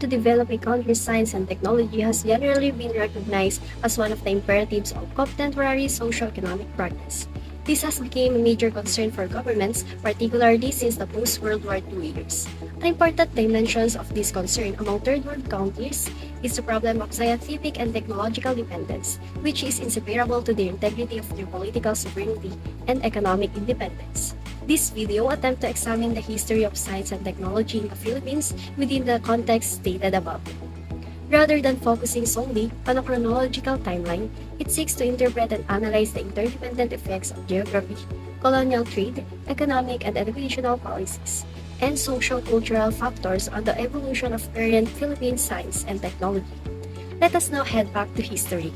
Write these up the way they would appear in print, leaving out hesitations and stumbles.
to develop a country's science and technology has generally been recognized as one of the imperatives of contemporary socio-economic progress. This has become a major concern for governments, particularly since the post-World War II years. An important dimension of this concern among third-world countries is the problem of scientific and technological dependence, which is inseparable to the integrity of their political sovereignty and economic independence. This video attempts to examine the history of science and technology in the Philippines within the context stated above. Rather than focusing solely on a chronological timeline, it seeks to interpret and analyze the interdependent effects of geography, colonial trade, economic and educational policies, and social-cultural factors on the evolution of current Philippine science and technology. Let us now head back to history.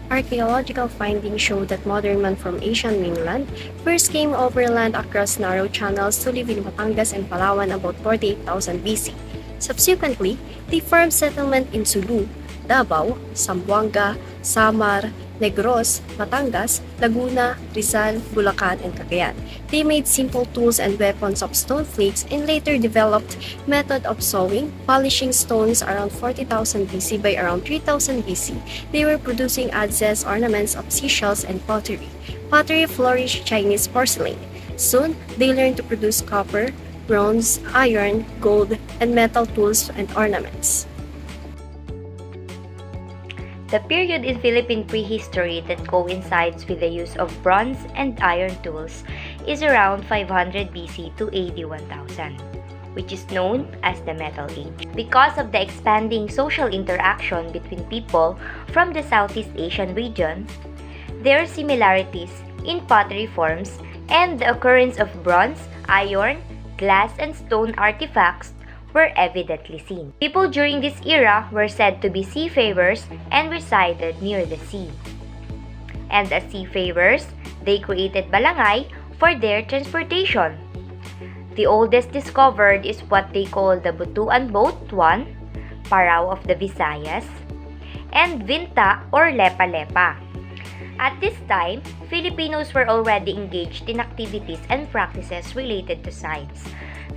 Archaeological findings show that modern men from Asian mainland first came overland across narrow channels to live in Batangas and Palawan about 48,000 BC. Subsequently, they formed settlement in Sulu, Davao, Zamboanga, Samar, Negros, Batangas, Laguna, Rizal, Bulacan, and Cagayan. They made simple tools and weapons of stone flakes and later developed method of sewing, polishing stones around 40,000 BC. By around 3000 BC, they were producing adzes, ornaments of seashells, and pottery. Pottery flourished Chinese porcelain. Soon, they learned to produce copper, bronze, iron, gold, and metal tools and ornaments. The period in Philippine prehistory that coincides with the use of bronze and iron tools is around 500 BC to AD 1000, which is known as the Metal Age. Because of the expanding social interaction between people from the Southeast Asian region, there are similarities in pottery forms and the occurrence of bronze, iron, glass, and stone artifacts were evidently seen. People during this era were said to be seafarers and resided near the sea. And as seafarers, they created balangay for their transportation. The oldest discovered is what they call the Butuan Boat 1, Parao of the Visayas, and Vinta or Lepa-Lepa. At this time, Filipinos were already engaged in activities and practices related to science.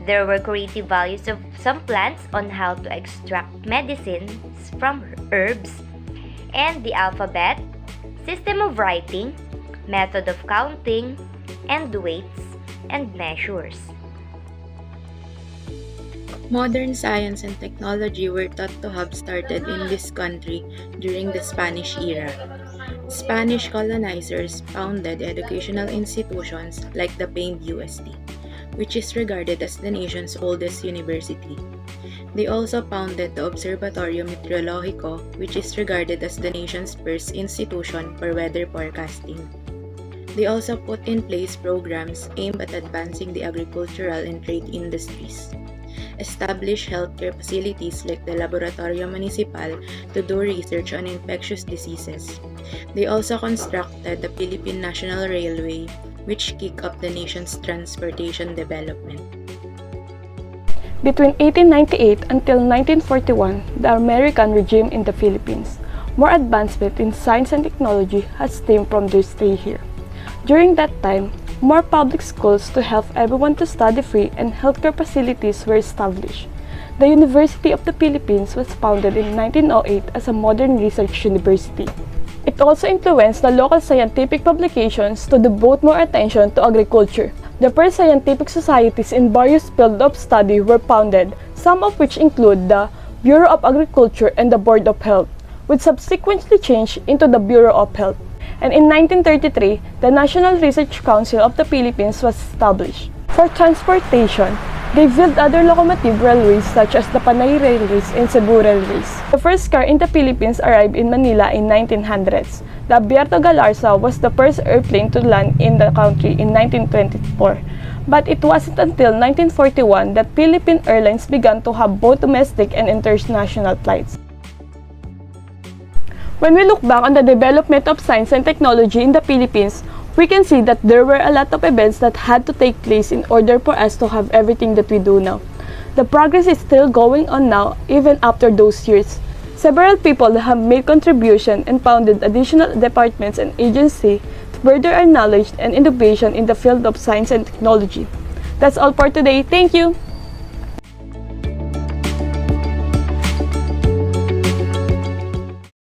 There were creative values of some plants on how to extract medicines from herbs, and the alphabet, system of writing, method of counting, and weights and measures. Modern science and technology were thought to have started in this country during the Spanish era. Spanish colonizers founded educational institutions like the famed UST, which is regarded as the nation's oldest university. They also founded the Observatorio Meteorologico, which is regarded as the nation's first institution for weather forecasting. They also put in place programs aimed at advancing the agricultural and trade industries, established healthcare facilities like the Laboratorio Municipal to do research on infectious diseases. They also constructed the Philippine National Railway, which kicked off the nation's transportation development. Between 1898 until 1941, the American regime in the Philippines, more advancement in science and technology has stemmed from their stay here. During that time, more public schools to help everyone to study free and healthcare facilities were established. The University of the Philippines was founded in 1908 as a modern research university. It also influenced the local scientific publications to devote more attention to agriculture. The first scientific societies in various fields of study were founded, some of which include the Bureau of Agriculture and the Board of Health, which subsequently changed into the Bureau of Health. And in 1933, the National Research Council of the Philippines was established. For transportation, they built other locomotive railways such as the Panay Railways and Cebu Railways. The first car in the Philippines arrived in Manila in 1900s. The Abierto Galarza was the first airplane to land in the country in 1924. But it wasn't until 1941 that Philippine Airlines began to have both domestic and international flights. When we look back on the development of science and technology in the Philippines, we can see that there were a lot of events that had to take place in order for us to have everything that we do now. The progress is still going on now, even after those years. Several people have made contributions and founded additional departments and agencies to further our knowledge and innovation in the field of science and technology. That's all for today. Thank you!